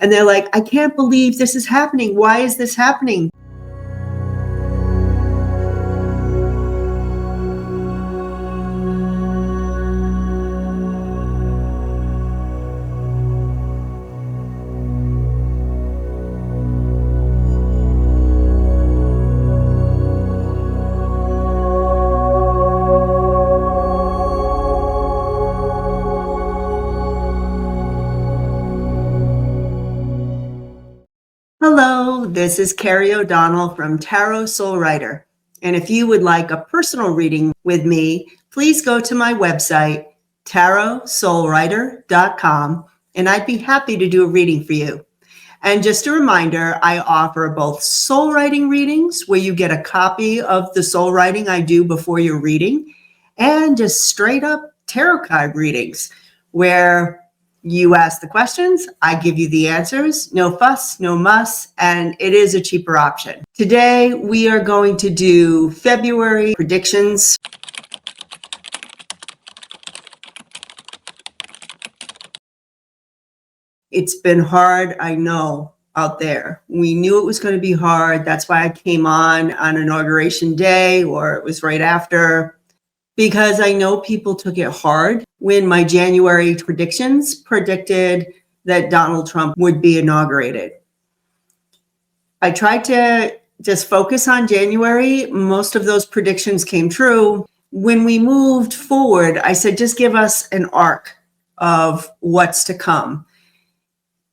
And they're like, I can't believe this is happening. Why is this happening? Hello, this is Carrie O'Donnell from Tarot Soul Writer. And if you would like a personal reading with me, please go to my website, tarotsoulwriter.com, and I'd be happy to do a reading for you. And just a reminder, I offer both soul writing readings, where you get a copy of the soul writing I do before your reading, and just straight up tarot card readings, where you ask the questions, I give you the answers, no fuss, no muss, and it is a cheaper option. Today, we are going to do February predictions. It's been hard, I know, out there. We knew it was going to be hard. That's why I came on Inauguration Day, or it was right after, because I know people took it hard when my January predictions predicted that Donald Trump would be inaugurated. I tried to just focus on January. Most of those predictions came true. When we moved forward, I said, just give us an arc of what's to come.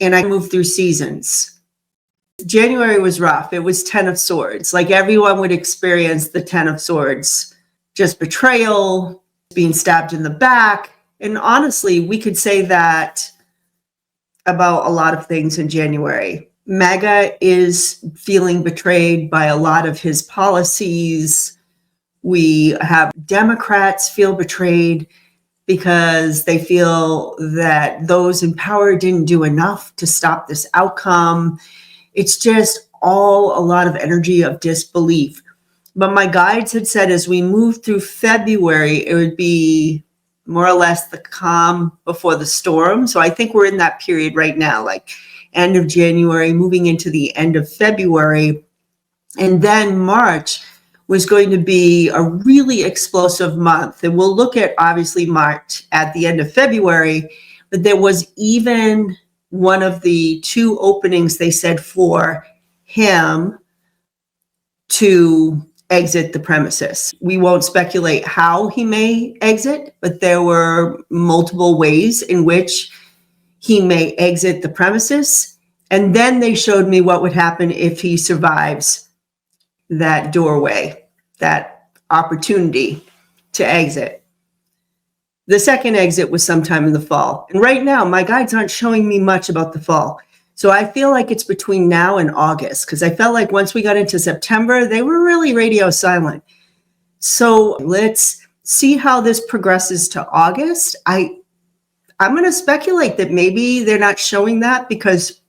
And I moved through seasons. January was rough. It was 10 of Swords. Like everyone would experience the 10 of Swords. Just betrayal, being stabbed in the back. And honestly, we could say that about a lot of things in January. MAGA is feeling betrayed by a lot of his policies. We have Democrats feel betrayed because they feel that those in power didn't do enough to stop this outcome. It's just all a lot of energy of disbelief. But my guides had said as we move through February, it would be more or less the calm before the storm. So I think we're in that period right now, like end of January, moving into the end of February. And then March was going to be a really explosive month. And we'll look at obviously March at the end of February, but there was even one of the two openings they said for him to exit the premises. We won't speculate how he may exit, but there were multiple ways in which he may exit the premises. And then they showed me what would happen if he survives that doorway, that opportunity to exit. The second exit was sometime in the fall. And right now, my guides aren't showing me much about the fall. So I feel like it's between now and August, because I felt like once we got into September, they were really radio silent. So let's see how this progresses to August. I'm going to speculate that maybe they're not showing that because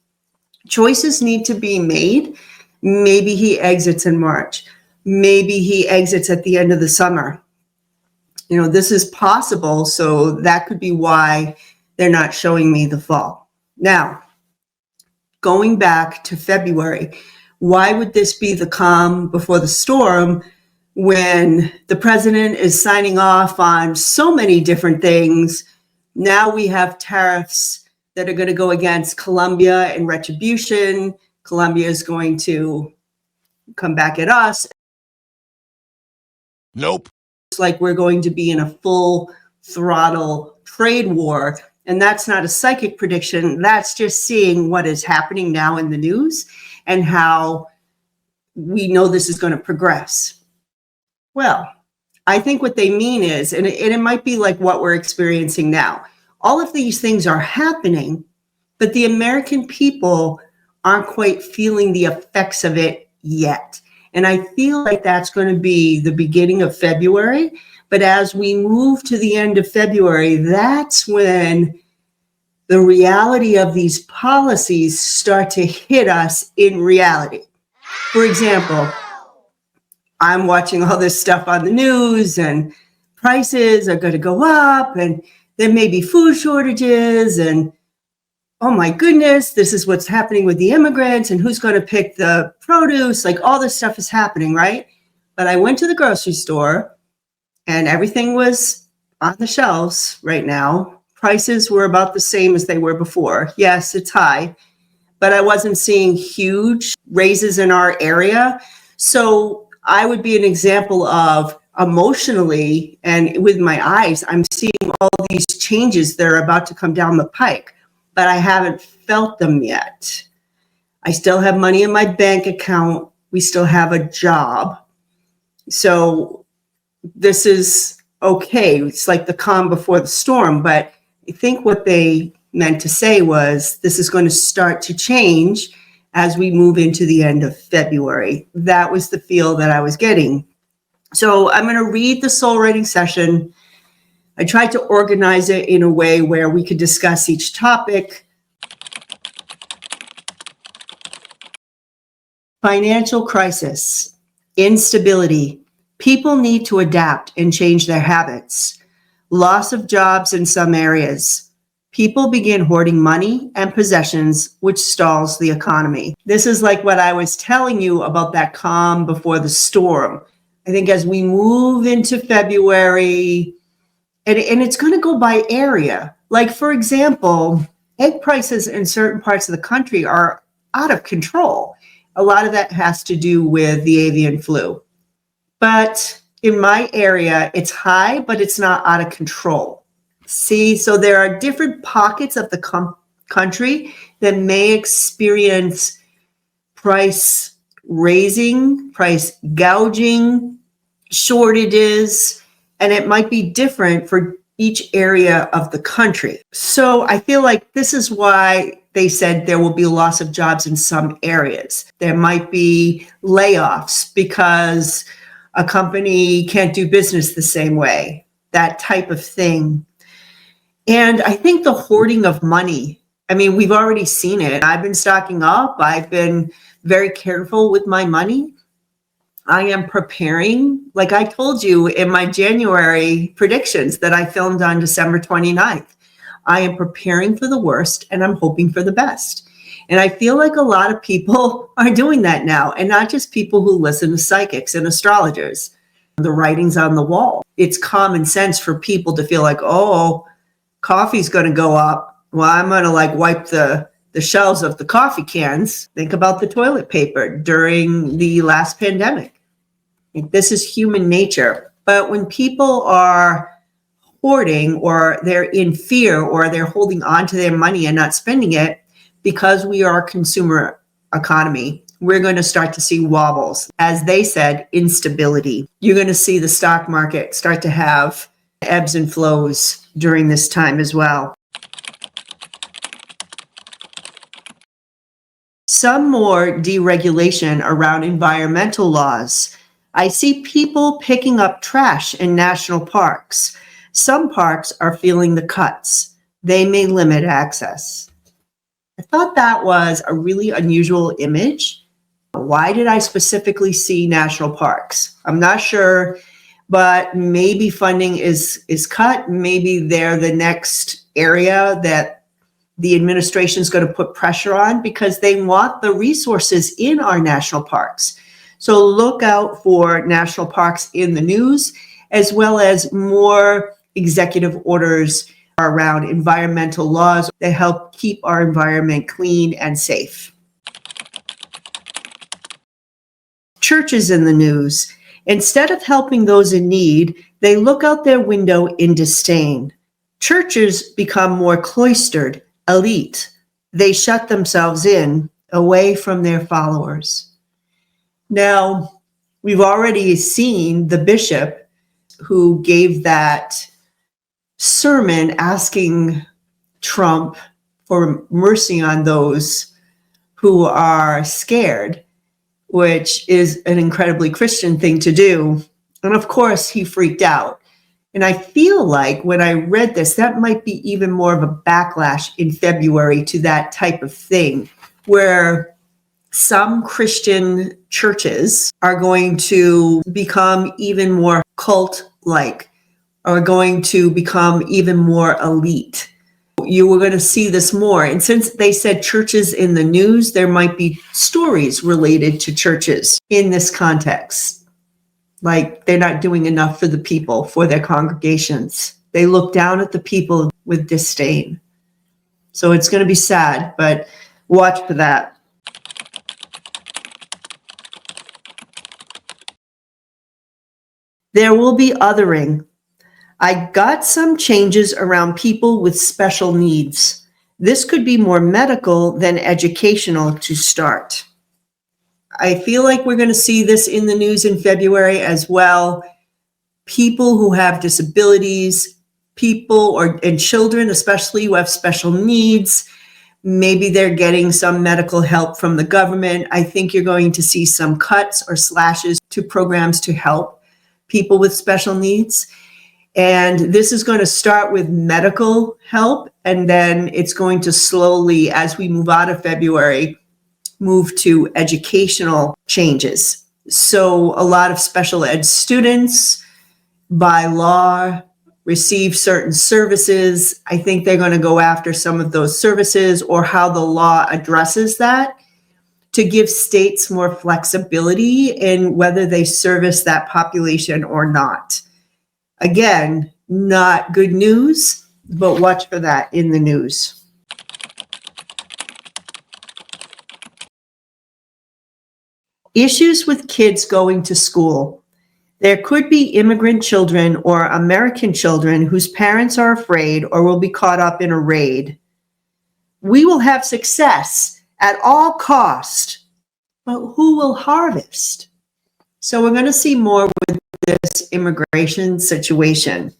choices need to be made. Maybe he exits in March. Maybe he exits at the end of the summer. You know, this is possible. So that could be why they're not showing me the fall. Now, going back to February, why would this be the calm before the storm when the president is signing off on so many different things? Now we have tariffs that are going to go against Colombia and retribution. Colombia is going to come back at us. Nope. It's like we're going to be in a full throttle trade war. And that's not a psychic prediction. That's just seeing what is happening now in the news and how we know this is going to progress. Well, I think what they mean is, and it might be like what we're experiencing now. All of these things are happening, but the American people aren't quite feeling the effects of it yet. And I feel like that's going to be the beginning of February. But as we move to the end of February, that's when the reality of these policies start to hit us in reality. For example, I'm watching all this stuff on the news and prices are going to go up and there may be food shortages and oh my goodness, this is what's happening with the immigrants and who's going to pick the produce. Like all this stuff is happening, right? But I went to the grocery store and everything was on the shelves right now. Prices were about the same as they were before. Yes, it's high, but I wasn't seeing huge raises in our area. So I would be an example of emotionally and with my eyes, I'm seeing all these changes that are about to come down the pike, but I haven't felt them yet. I still have money in my bank account. We still have a job. So this is okay. It's like the calm before the storm, but I think what they meant to say was this is going to start to change as we move into the end of February. That was the feel that I was getting. So I'm going to read the soul writing session. I tried to organize it in a way where we could discuss each topic. Financial crisis, instability. People need to adapt and change their habits. Loss of jobs in some areas. People begin hoarding money and possessions, which stalls the economy. This is like what I was telling you about that calm before the storm. I think as we move into February, and it's going to go by area. Like, for example, egg prices in certain parts of the country are out of control. A lot of that has to do with the avian flu. But in my area, it's high, but it's not out of control. See, so there are different pockets of the country that may experience price raising, price gouging, shortages, and it might be different for each area of the country. So I feel like this is why they said there will be a loss of jobs in some areas. There might be layoffs because a company can't do business the same way, that type of thing. And I think the hoarding of money, I mean, we've already seen it. I've been stocking up. I've been very careful with my money. I am preparing, like I told you in my January predictions that I filmed on December 29th. I am preparing for the worst and I'm hoping for the best. And I feel like a lot of people are doing that now, and not just people who listen to psychics and astrologers. The writing's on the wall. It's common sense for people to feel like, oh, coffee's going to go up. Well, I'm going to like wipe the shelves of the coffee cans. Think about the toilet paper during the last pandemic. This is human nature. But when people are hoarding or they're in fear or they're holding on to their money and not spending it, because we are a consumer economy, we're going to start to see wobbles. As they said, instability. You're going to see the stock market start to have ebbs and flows during this time as well. Some more deregulation around environmental laws. I see people picking up trash in national parks. Some parks are feeling the cuts. They may limit access. I thought that was a really unusual image. Why did I specifically see national parks? I'm not sure, but maybe funding is cut. Maybe they're the next area that the administration is going to put pressure on because they want the resources in our national parks. So look out for national parks in the news, as well as more executive orders around environmental laws that help keep our environment clean and safe. Churches in the news. Instead of helping those in need, they look out their window in disdain. Churches become more cloistered, elite. They shut themselves in, away from their followers. Now, we've already seen the bishop who gave that sermon asking Trump for mercy on those who are scared, which is an incredibly Christian thing to do. And of course, he freaked out. And I feel like when I read this, that might be even more of a backlash in February to that type of thing, where some Christian churches are going to become even more cult-like, are going to become even more elite. You were going to see this more. And since they said churches in the news, there might be stories related to churches in this context. Like they're not doing enough for the people, for their congregations. They look down at the people with disdain. So it's going to be sad, but watch for that. There will be othering. I got some changes around people with special needs. This could be more medical than educational to start. I feel like we're going to see this in the news in February as well. People who have disabilities, and children especially who have special needs, maybe they're getting some medical help from the government. I think you're going to see some cuts or slashes to programs to help people with special needs. And this is going to start with medical help, and then it's going to slowly, as we move out of February, move to educational changes. So a lot of special ed students, by law, receive certain services. I think they're going to go after some of those services or how the law addresses that to give states more flexibility in whether they service that population or not. Again, not good news, but watch for that in the news. Issues with kids going to school. There could be immigrant children or American children whose parents are afraid or will be caught up in a raid. We will have success at all cost, but who will harvest? So we're going to see more with this immigration situation.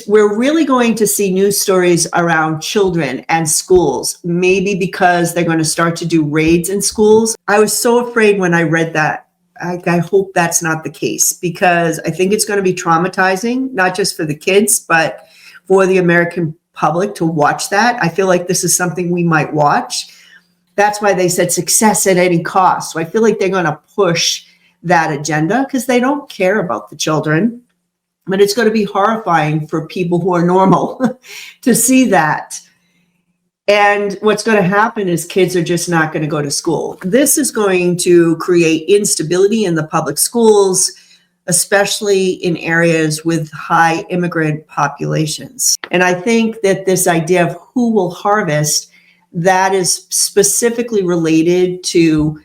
We're really going to see news stories around children and schools, maybe because they're going to start to do raids in schools. I was so afraid when I read that. I hope that's not the case, because I think it's going to be traumatizing, not just for the kids, but for the American public to watch that. I feel like this is something we might watch. That's why they said success at any cost. So I feel like they're going to push that agenda because they don't care about the children. But it's going to be horrifying for people who are normal to see that. And what's going to happen is kids are just not going to go to school. This is going to create instability in the public schools, especially in areas with high immigrant populations. And I think that this idea of who will harvest, that is specifically related to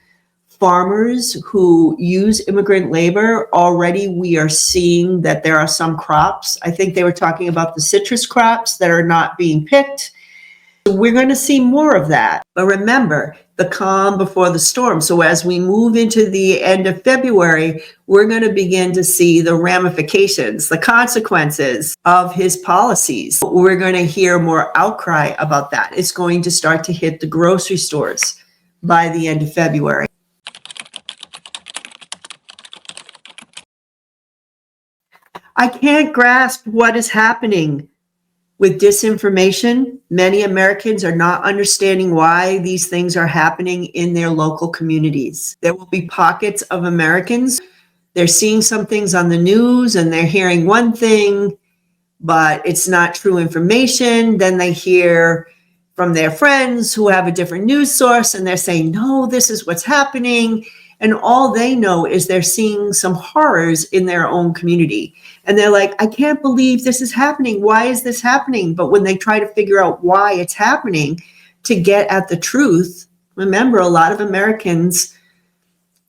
farmers who use immigrant labor. Already we are seeing that there are some crops. I think they were talking about the citrus crops that are not being picked. We're going to see more of that. But remember, the calm before the storm. So as we move into the end of February, we're going to begin to see the ramifications, the consequences of his policies. We're going to hear more outcry about that. It's going to start to hit the grocery stores by the end of February. I can't grasp what is happening with disinformation. Many Americans are not understanding why these things are happening in their local communities. There will be pockets of Americans. They're seeing some things on the news and they're hearing one thing, but it's not true information. Then they hear from their friends who have a different news source and they're saying, no, this is what's happening. And all they know is they're seeing some horrors in their own community. And they're like, I can't believe this is happening. Why is this happening? But when they try to figure out why it's happening to get at the truth, remember, a lot of Americans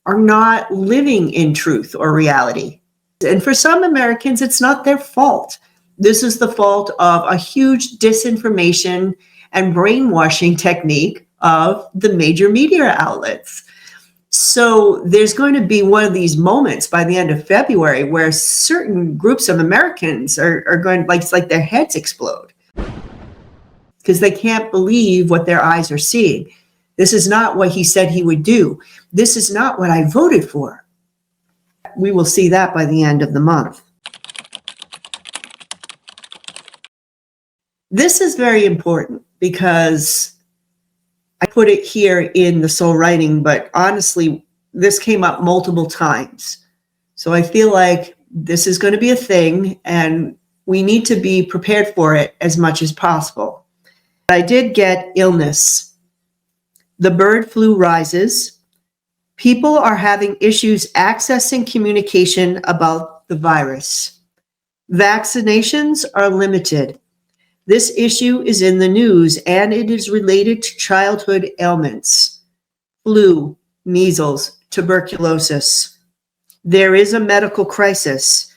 are not living in truth or reality. And for some Americans, it's not their fault. This is the fault of a huge disinformation and brainwashing technique of the major media outlets. So there's going to be one of these moments by the end of February where certain groups of Americans are going, like, it's like their heads explode because they can't believe what their eyes are seeing. This is not what he said he would do. This is not what I voted for. We will see that by the end of the month. This is very important because I put it here in the soul writing, but honestly, this came up multiple times. So I feel like this is going to be a thing and we need to be prepared for it as much as possible. I did get illness. The bird flu rises. People are having issues accessing communication about the virus. Vaccinations are limited. This issue is in the news and it is related to childhood ailments, flu, measles, tuberculosis. There is a medical crisis.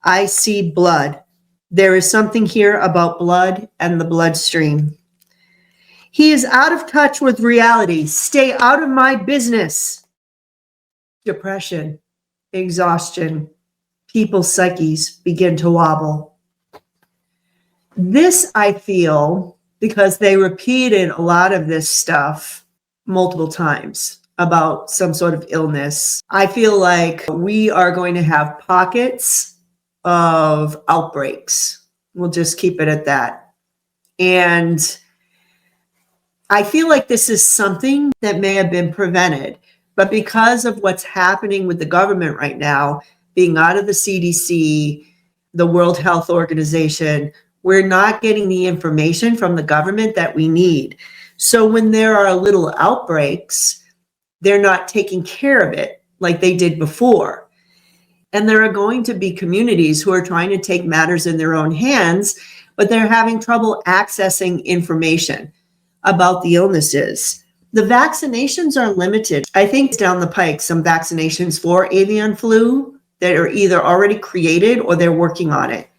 I see blood. There is something here about blood and the bloodstream. He is out of touch with reality. Stay out of my business. Depression, exhaustion, people's psyches begin to wobble. This, I feel, because they repeated a lot of this stuff multiple times about some sort of illness, I feel like we are going to have pockets of outbreaks. We'll just keep it at that. And I feel like this is something that may have been prevented, but because of what's happening with the government right now, being out of the CDC, the World Health Organization, we're not getting the information from the government that we need. So when there are little outbreaks, they're not taking care of it like they did before. And there are going to be communities who are trying to take matters in their own hands, but they're having trouble accessing information about the illnesses. The vaccinations are limited. I think down the pike, some vaccinations for avian flu that are either already created or they're working on it.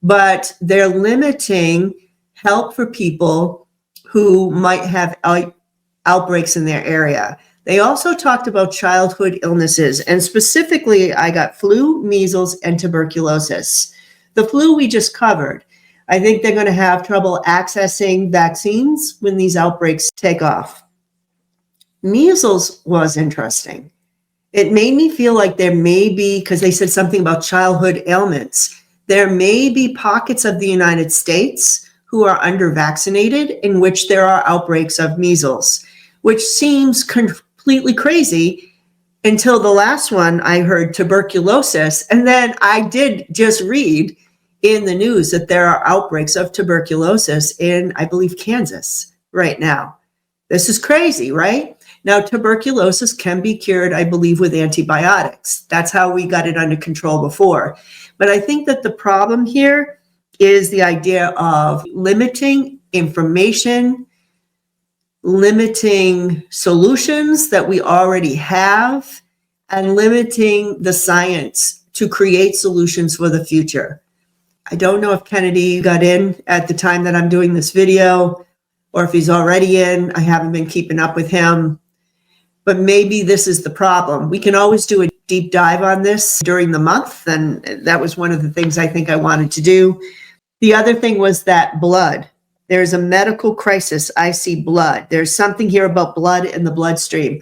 But they're limiting help for people who might have outbreaks in their area. They also talked about childhood illnesses, and specifically, I got flu, measles, and tuberculosis. The flu we just covered. I think they're going to have trouble accessing vaccines when these outbreaks take off. Measles was interesting. It made me feel like there may be, because they said something about childhood ailments, there may be pockets of the United States who are under-vaccinated in which there are outbreaks of measles, which seems completely crazy until the last one I heard tuberculosis. And then I did just read in the news that there are outbreaks of tuberculosis in, I believe, Kansas right now. This is crazy, right? Now, tuberculosis can be cured, I believe, with antibiotics. That's how we got it under control before. But I think that the problem here is the idea of limiting information, limiting solutions that we already have, and limiting the science to create solutions for the future. I don't know if Kennedy got in at the time that I'm doing this video, or if he's already in. I haven't been keeping up with him. But maybe this is the problem. We can always do a deep dive on this during the month, and that was one of the things I think I wanted to do. The other thing was that blood. There's a medical crisis. I see blood. There's something here about blood in the bloodstream.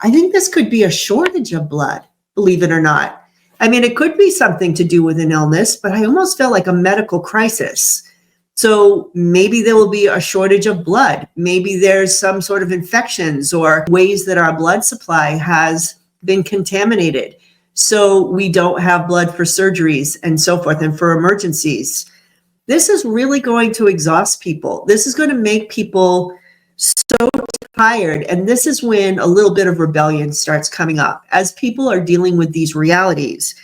I think this could be a shortage of blood, believe it or not. I mean, it could be something to do with an illness, but I almost felt like a medical crisis. So maybe there will be a shortage of blood. Maybe there's some sort of infections or ways that our blood supply has been contaminated. So we don't have blood for surgeries and so forth and for emergencies. This is really going to exhaust people. This is going to make people so tired. And this is when a little bit of rebellion starts coming up as people are dealing with these realities.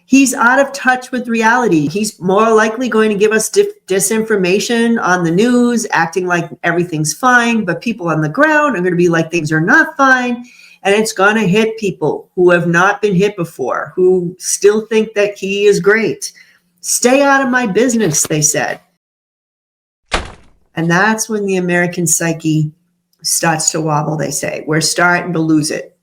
He's out of touch with reality. He's more likely going to give us disinformation on the news, acting like everything's fine, but people on the ground are going to be like things are not fine. And it's going to hit people who have not been hit before, who still think that he is great. Stay out of my business, they said. And that's when the American psyche starts to wobble, they say. We're starting to lose it.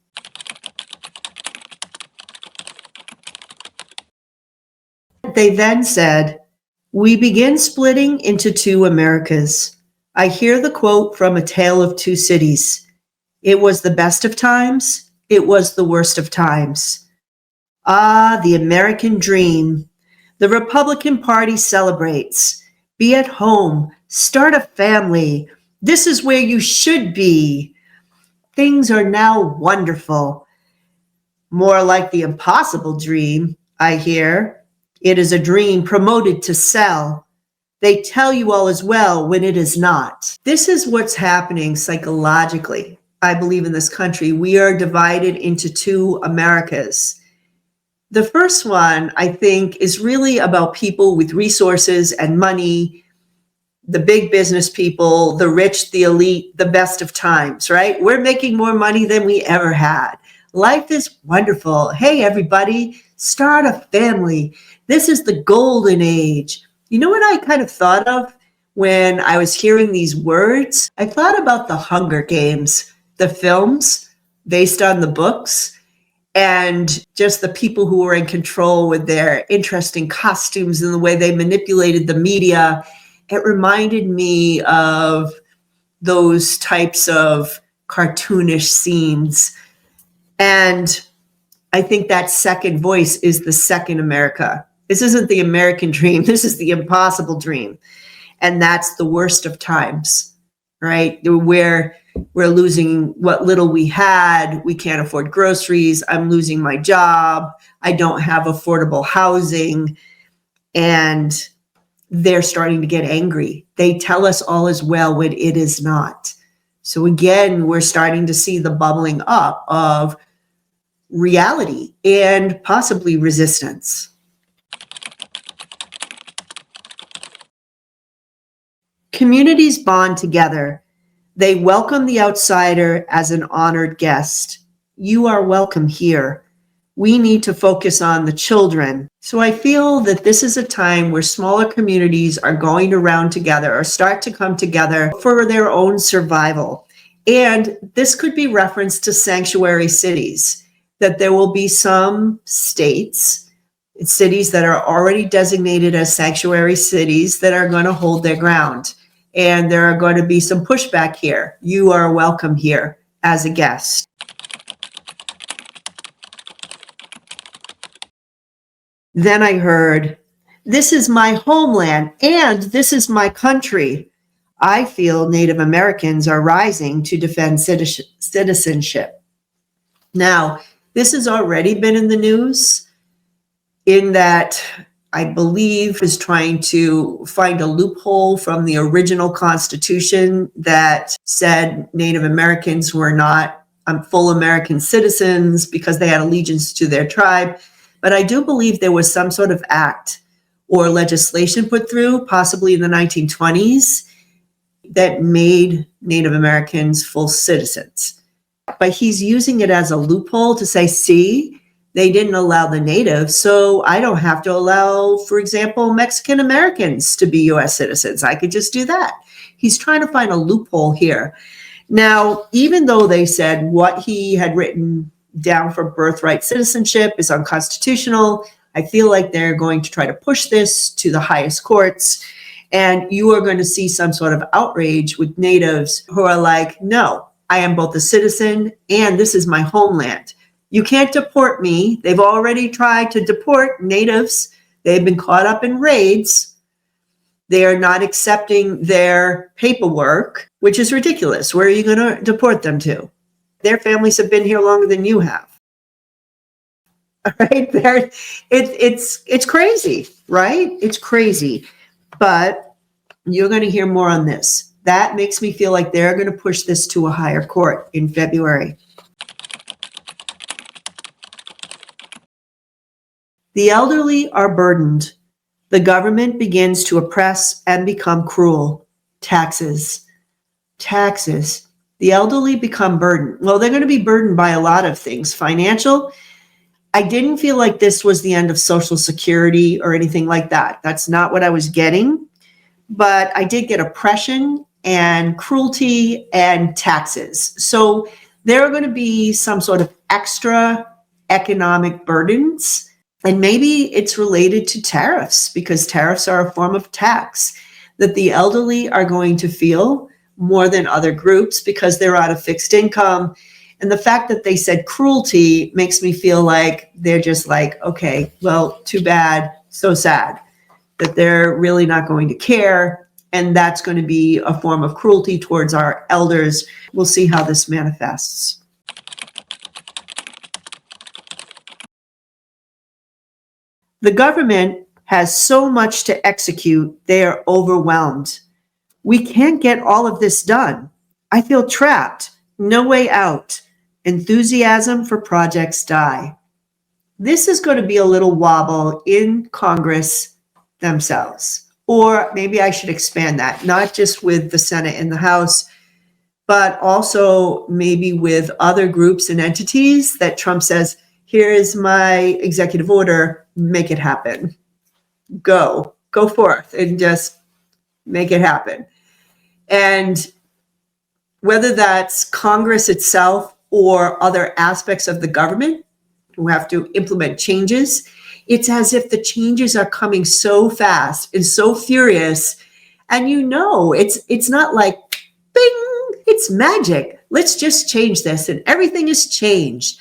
They then said, we begin splitting into two Americas. I hear the quote from A Tale of Two Cities. It was the best of times. It was the worst of times. Ah, the American dream. The Republican Party celebrates. Be at home. Start a family. This is where you should be. Things are now wonderful. More like the impossible dream, I hear. It is a dream promoted to sell. They tell you all is well when it is not. This is what's happening psychologically. I believe in this country. We are divided into two Americas. The first one, I think, is really about people with resources and money, the big business people, the rich, the elite, the best of times, right? We're making more money than we ever had. Life is wonderful. Hey, everybody, start a family. This is the golden age. You know what I kind of thought of when I was hearing these words? I thought about the Hunger Games, the films based on the books, and just the people who were in control with their interesting costumes and the way they manipulated the media. It reminded me of those types of cartoonish scenes. And I think that second voice is the second America. This isn't the American dream. This is the impossible dream. And that's the worst of times, right? Where we're losing what little we had. We can't afford groceries. I'm losing my job. I don't have affordable housing. And they're starting to get angry. They tell us all is well when it is not. So again, we're starting to see the bubbling up of reality and possibly resistance. Communities bond together. They welcome the outsider as an honored guest. You are welcome here. We need to focus on the children. So I feel that this is a time where smaller communities are going to round together or start to come together for their own survival. And this could be referenced to sanctuary cities, that there will be some states, cities that are already designated as sanctuary cities that are going to hold their ground. And there are going to be some pushback here. You are welcome here as a guest. Then I heard, this is my homeland and this is my country. I feel Native Americans are rising to defend citizenship. Now, this has already been in the news in that I believe is trying to find a loophole from the original Constitution that said Native Americans were not full American citizens because they had allegiance to their tribe. But I do believe there was some sort of act or legislation put through, possibly in the 1920s, that made Native Americans full citizens. But he's using it as a loophole to say, see, they didn't allow the natives, so I don't have to allow, for example, Mexican Americans to be US citizens. I could just do that. He's trying to find a loophole here. Now, even though they said what he had written down for birthright citizenship is unconstitutional, I feel like they're going to try to push this to the highest courts. And you are going to see some sort of outrage with natives who are like, no, I am both a citizen and this is my homeland. You can't deport me. They've already tried to deport natives. They've been caught up in raids. They are not accepting their paperwork, which is ridiculous. Where are you going to deport them to? Their families have been here longer than you have. All right, it's crazy, right? It's crazy. But you're going to hear more on this. That makes me feel like they're going to push this to a higher court in February. The elderly are burdened. The government begins to oppress and become cruel. Taxes. Taxes. The elderly become burdened. Well, they're going to be burdened by a lot of things. Financial. I didn't feel like this was the end of Social Security or anything like that. That's not what I was getting. But I did get oppression and cruelty and taxes. So there are going to be some sort of extra economic burdens. And maybe it's related to tariffs, because tariffs are a form of tax that the elderly are going to feel more than other groups because they're out of fixed income. And the fact that they said cruelty makes me feel like they're just like, okay, well, too bad, so sad, that they're really not going to care. And that's going to be a form of cruelty towards our elders. We'll see how this manifests. The government has so much to execute, they are overwhelmed. We can't get all of this done. I feel trapped. No way out. Enthusiasm for projects die. This is going to be a little wobble in Congress themselves. Or maybe I should expand that, not just with the Senate and the House, but also maybe with other groups and entities that Trump says, here's my executive order, make it happen. Go forth and just make it happen. And whether that's Congress itself or other aspects of the government who have to implement changes, it's as if the changes are coming so fast and so furious. And it's not like, bing, it's magic. Let's just change this and everything is changed.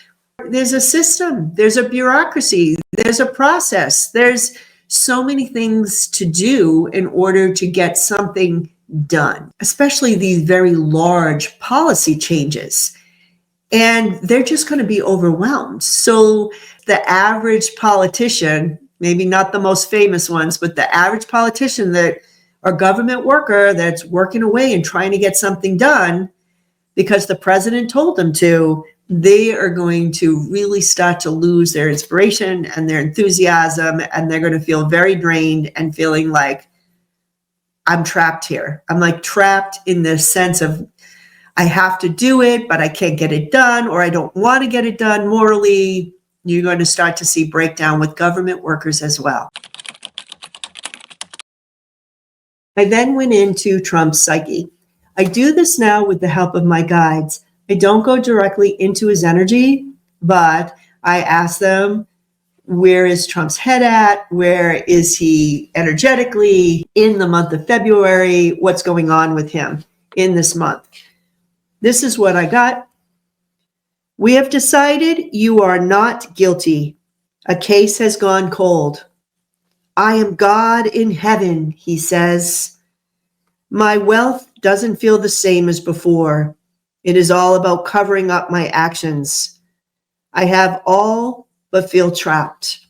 There's a system, there's a bureaucracy, there's a process, there's so many things to do in order to get something done, especially these very large policy changes. And they're just going to be overwhelmed. So the average politician, maybe not the most famous ones, but the average politician or government worker that's working away and trying to get something done because the president told them to, they are going to really start to lose their inspiration and their enthusiasm, and they're going to feel very drained and feeling like, I'm trapped here. I'm like trapped in the sense of I have to do it, but I can't get it done, or I don't want to get it done morally. You're going to start to see breakdown with government workers as well. I then went into Trump's psyche. I do this now with the help of my guides. I don't go directly into his energy, but I ask them, where is Trump's head at? Where is he energetically in the month of February? What's going on with him in this month? This is what I got. We have decided you are not guilty. A case has gone cold. I am God in heaven, he says. My wealth doesn't feel the same as before. It is all about covering up my actions. I have all but feel trapped.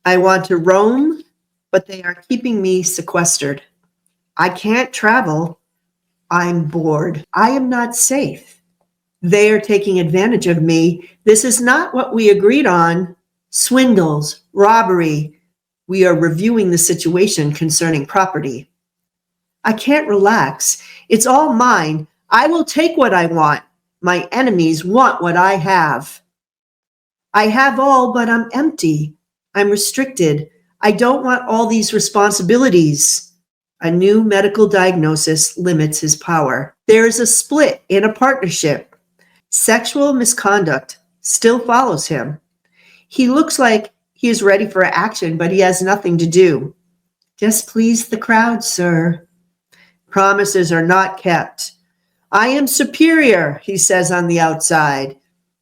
I want to roam, but they are keeping me sequestered. I can't travel. I'm bored. I am not safe. They are taking advantage of me. This is not what we agreed on. Swindles, robbery. We are reviewing the situation concerning property. I can't relax. It's all mine. I will take what I want. My enemies want what I have. I have all, but I'm empty. I'm restricted. I don't want all these responsibilities. A new medical diagnosis limits his power. There is a split in a partnership. Sexual misconduct still follows him. He looks like he is ready for action, but he has nothing to do. Just please the crowd, sir. Promises are not kept. I am superior, he says on the outside,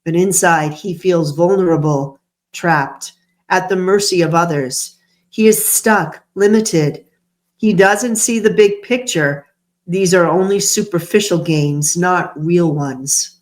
but inside he feels vulnerable, trapped, at the mercy of others. He is stuck, limited. He doesn't see the big picture. These are only superficial gains, not real ones.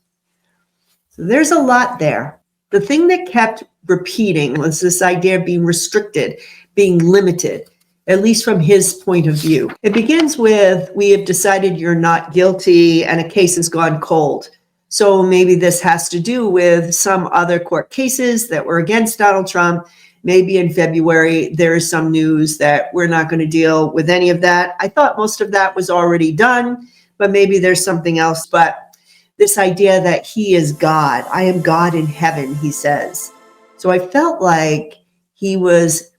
So there's a lot there. The thing that kept repeating was this idea of being restricted, being limited, at least from his point of view. It begins with, we have decided you're not guilty and a case has gone cold. So maybe this has to do with some other court cases that were against Donald Trump. Maybe in February, there is some news that we're not going to deal with any of that. I thought most of that was already done, but maybe there's something else. But this idea that he is God, I am God in heaven, he says. So I felt like he was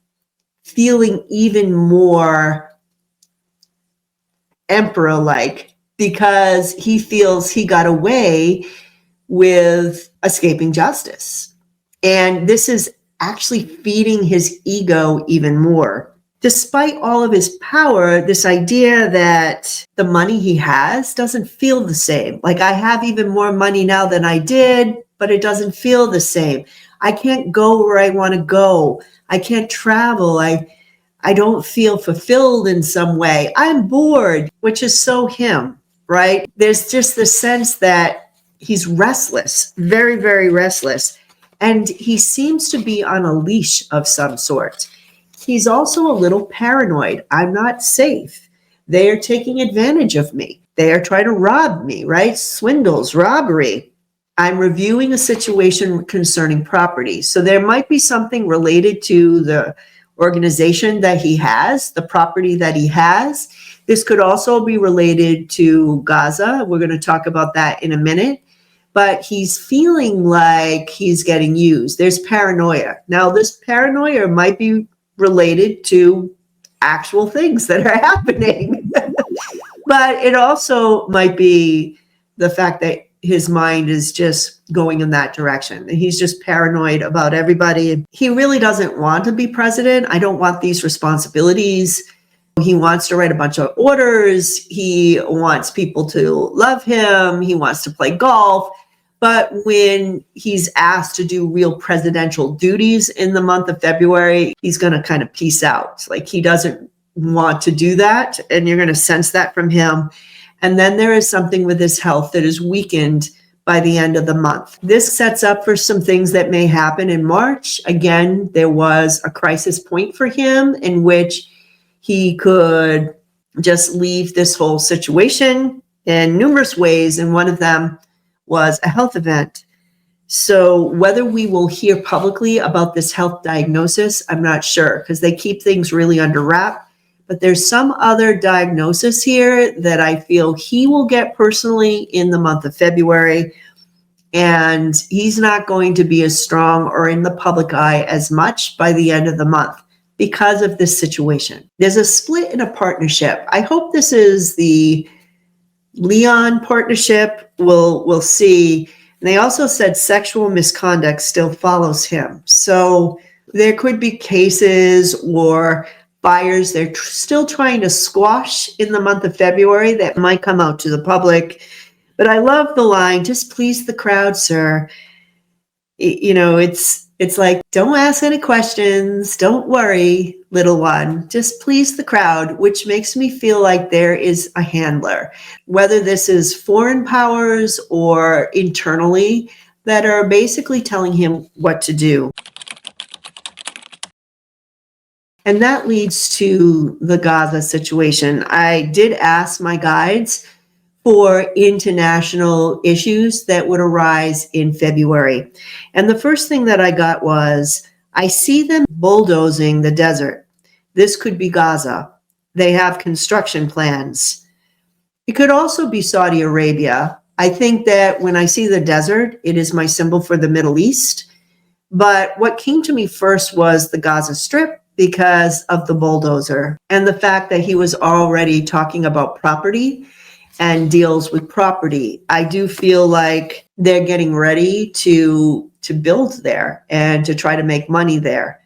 feeling even more emperor-like because he feels he got away with escaping justice. And this is actually feeding his ego even more. Despite all of his power, this idea that the money he has doesn't feel the same. Like, I have even more money now than I did, but it doesn't feel the same. I can't go where I want to go. I can't travel. I don't feel fulfilled in some way. I'm bored, which is so him, right? There's just the sense that he's restless, very, very restless. And he seems to be on a leash of some sort. He's also a little paranoid. I'm not safe. They are taking advantage of me. They are trying to rob me, right? Swindles, robbery. I'm reviewing a situation concerning property. So there might be something related to the organization that he has, the property that he has. This could also be related to Gaza. We're going to talk about that in a minute. But he's feeling like he's getting used. There's paranoia. Now, this paranoia might be related to actual things that are happening. But it also might be the fact that his mind is just going in that direction. He's just paranoid about everybody. He really doesn't want to be president. I don't want these responsibilities. He wants to write a bunch of orders. He wants people to love him. He wants to play golf. But when he's asked to do real presidential duties in the month of February, he's going to kind of peace out. Like he doesn't want to do that. And you're going to sense that from him. And then there is something with his health that is weakened by the end of the month. This sets up for some things that may happen in March. Again, there was a crisis point for him in which he could just leave this whole situation in numerous ways. And one of them was a health event. So whether we will hear publicly about this health diagnosis, I'm not sure because they keep things really under wrap. But there's some other diagnosis here that I feel he will get personally in the month of February. And he's not going to be as strong or in the public eye as much by the end of the month because of this situation. There's a split in a partnership. I hope this is the Leon partnership. We'll see. And they also said sexual misconduct still follows him. So there could be cases or fires they're still trying to squash in the month of February that might come out to the public. But I love the line, just please the crowd, sir. You know, it's like, don't ask any questions. Don't worry, little one. Just please the crowd, which makes me feel like there is a handler, whether this is foreign powers or internally, that are basically telling him what to do. And that leads to the Gaza situation. I did ask my guides for international issues that would arise in February. And the first thing that I got was, I see them bulldozing the desert. This could be Gaza. They have construction plans. It could also be Saudi Arabia. I think that when I see the desert, it is my symbol for the Middle East. But what came to me first was the Gaza Strip because of the bulldozer and the fact that he was already talking about property and deals with property. I do feel like they're getting ready to build there and to try to make money there.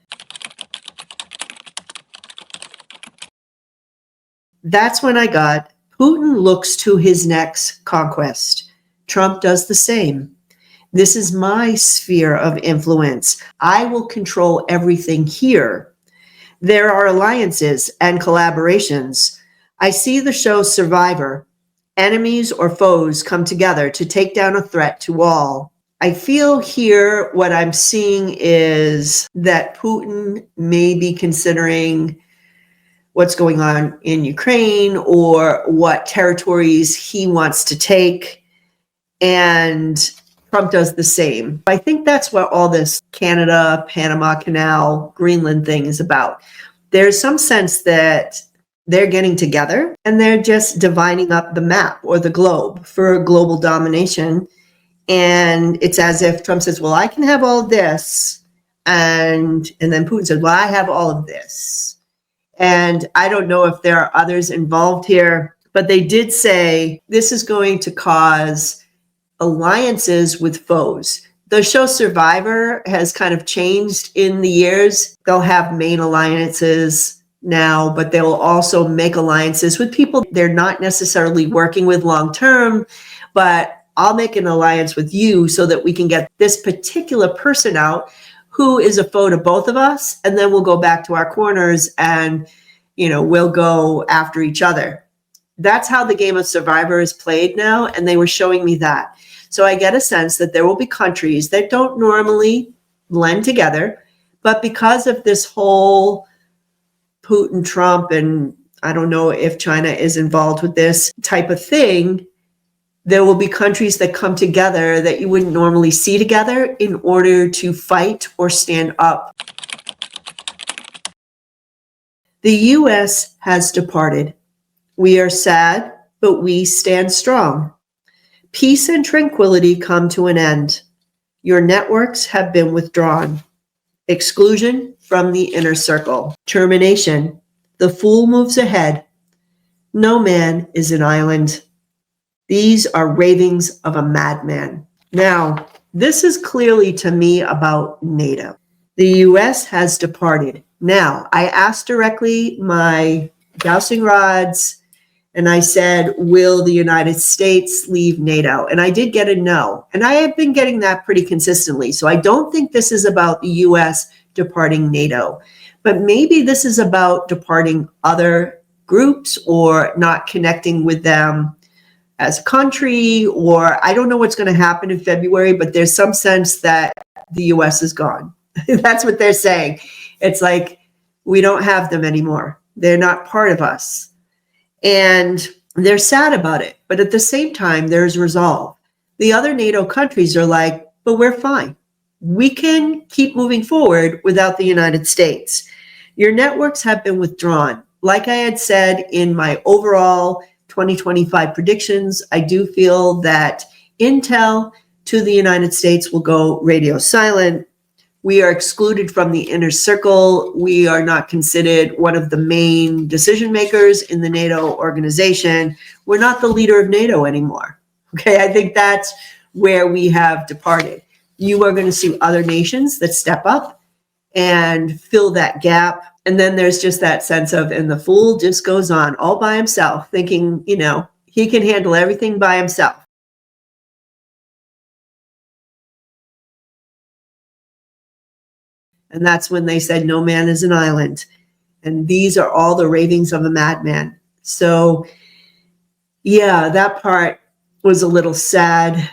That's when I got Putin looks to his next conquest. Trump does the same. This is my sphere of influence. I will control everything here. There are alliances and collaborations. I see the show Survivor. Enemies or foes come together to take down a threat to all. I feel here what I'm seeing is that Putin may be considering what's going on in Ukraine or what territories he wants to take. And Trump does the same. I think that's what all this Canada, Panama Canal, Greenland thing is about. There's some sense that they're getting together and they're just dividing up the map or the globe for global domination. And it's as if Trump says, well, I can have all of this. And then Putin said, well, I have all of this. And I don't know if there are others involved here, but they did say this is going to cause alliances with foes. The show Survivor has kind of changed in the years. They'll have main alliances now, but they will also make alliances with people they're not necessarily working with long term, but I'll make an alliance with you so that we can get this particular person out who is a foe to both of us, and then we'll go back to our corners and, we'll go after each other. That's how the game of Survivor is played now, and they were showing me that. So I get a sense that there will be countries that don't normally blend together, but because of this whole Putin, Trump, and I don't know if China is involved with this type of thing, there will be countries that come together that you wouldn't normally see together in order to fight or stand up. The U.S. has departed. We are sad, but we stand strong. Peace and tranquility come to an end. Your networks have been withdrawn. Exclusion from the inner circle. Termination. The fool moves ahead. No man is an island. These are ravings of a madman. Now, this is clearly to me about NATO. The U.S. has departed. Now, I asked directly my dowsing rods, and I said, will the United States leave NATO? And I did get a no. And I have been getting that pretty consistently. So I don't think this is about the U.S. departing NATO. But maybe this is about departing other groups or not connecting with them as a country, or I don't know what's going to happen in February, but there's some sense that the U.S. is gone. That's what they're saying. It's like, we don't have them anymore. They're not part of us. And they're sad about it. But at the same time, there's resolve. The other NATO countries are like, but we're fine. We can keep moving forward without the United States. Your networks have been withdrawn. Like I had said in my overall 2025 predictions, I do feel that intel to the United States will go radio silent. We are excluded from the inner circle. We are not considered one of the main decision makers in the NATO organization. We're not the leader of NATO anymore. Okay, I think that's where we have departed. You are going to see other nations that step up and fill that gap. And then there's just that sense of, and the fool just goes on all by himself, thinking, he can handle everything by himself. And that's when they said, no man is an island. And these are all the ravings of a madman. So, yeah, that part was a little sad.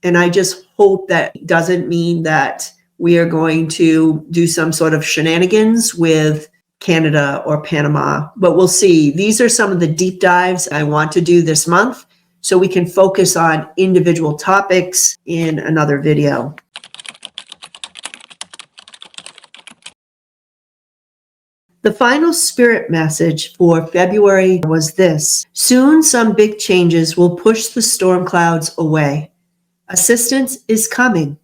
And I just hope that doesn't mean that we are going to do some sort of shenanigans with Canada or Panama, but we'll see. These are some of the deep dives I want to do this month, so we can focus on individual topics in another video. The final spirit message for February was this: soon some big changes will push the storm clouds away. Assistance is coming.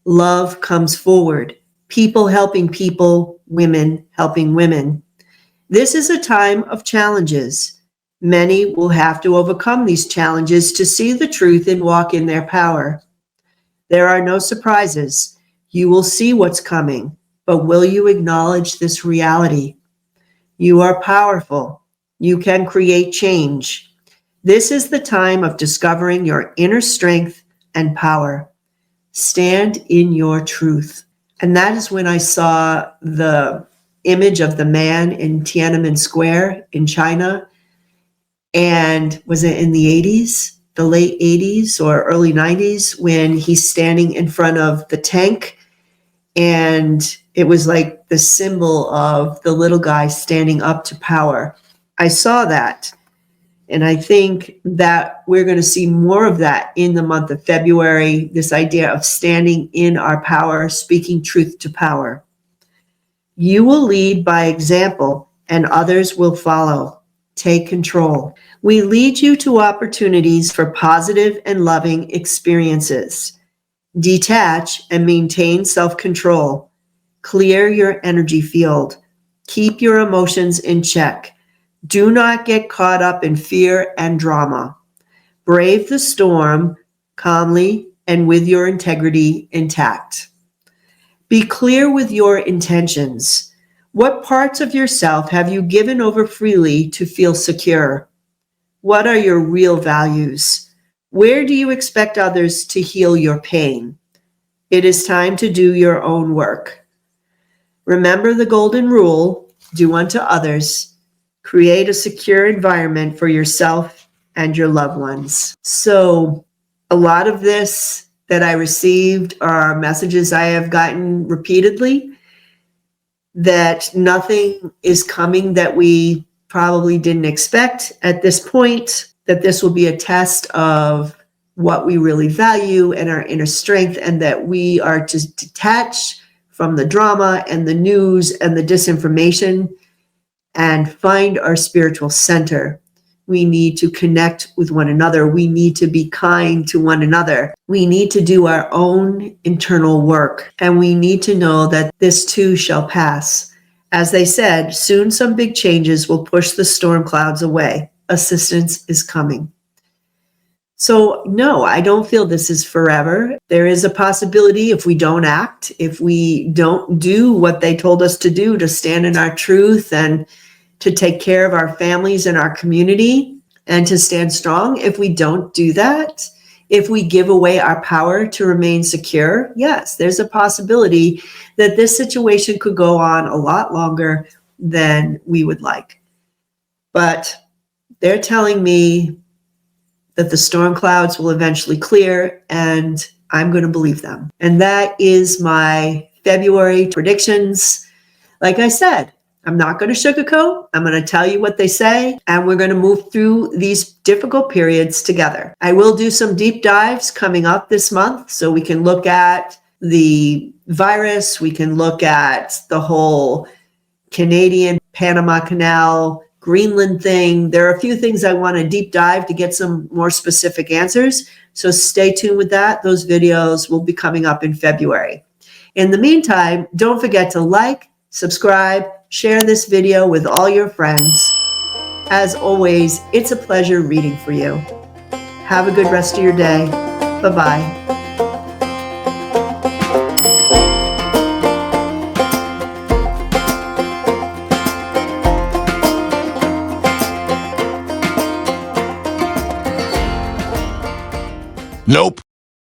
Love comes forward. People helping people, women helping women. This is a time of challenges. Many will have to overcome these challenges to see the truth and walk in their power. There are no surprises. You will see what's coming, but will you acknowledge this reality? You are powerful. You can create change. This is the time of discovering your inner strength and power. Stand in your truth. And that is when I saw the image of the man in Tiananmen Square in China. And was it in the 80s, the late 80s or early 90s, when he's standing in front of the tank? And it was like the symbol of the little guy standing up to power. I saw that. And I think that we're going to see more of that in the month of February, this idea of standing in our power, speaking truth to power. You will lead by example, and others will follow. Take control. We lead you to opportunities for positive and loving experiences. Detach and maintain self-control. Clear your energy field. Keep your emotions in check. Do not get caught up in fear and drama. Brave the storm calmly and with your integrity intact. Be clear with your intentions. What parts of yourself have you given over freely to feel secure? What are your real values? Where do you expect others to heal your pain? It is time to do your own work. Remember the golden rule: do unto others. Create a secure environment for yourself and your loved ones. So a lot of this that I received are messages I have gotten repeatedly. that nothing is coming that we probably didn't expect at this point, that this will be a test of what we really value and our inner strength, and that we are to detach from the drama and the news and the disinformation and find our spiritual center. We need to connect with one another. We need to be kind to one another. We need to do our own internal work. And we need to know that this too shall pass. As they said, soon some big changes will push the storm clouds away. Assistance is coming. So no, I don't feel this is forever. There is a possibility if we don't act, if we don't do what they told us to do, to stand in our truth and to take care of our families and our community and to stand strong. If we don't do that, if we give away our power to remain secure, yes, there's a possibility that this situation could go on a lot longer than we would like. But they're telling me that the storm clouds will eventually clear, and I'm going to believe them. And that is my February predictions. Like I said, I'm not going to sugarcoat. I'm going to tell you what they say, and we're going to move through these difficult periods together. I will do some deep dives coming up this month, so we can look at the virus. We can look at the whole Canadian Panama Canal, Greenland thing. There are a few things I want to deep dive to get some more specific answers. So stay tuned with that. Those videos will be coming up in February. In the meantime, don't forget to like, subscribe, share this video with all your friends. As always, it's a pleasure reading for you. Have a good rest of your day. Bye-bye. Nope.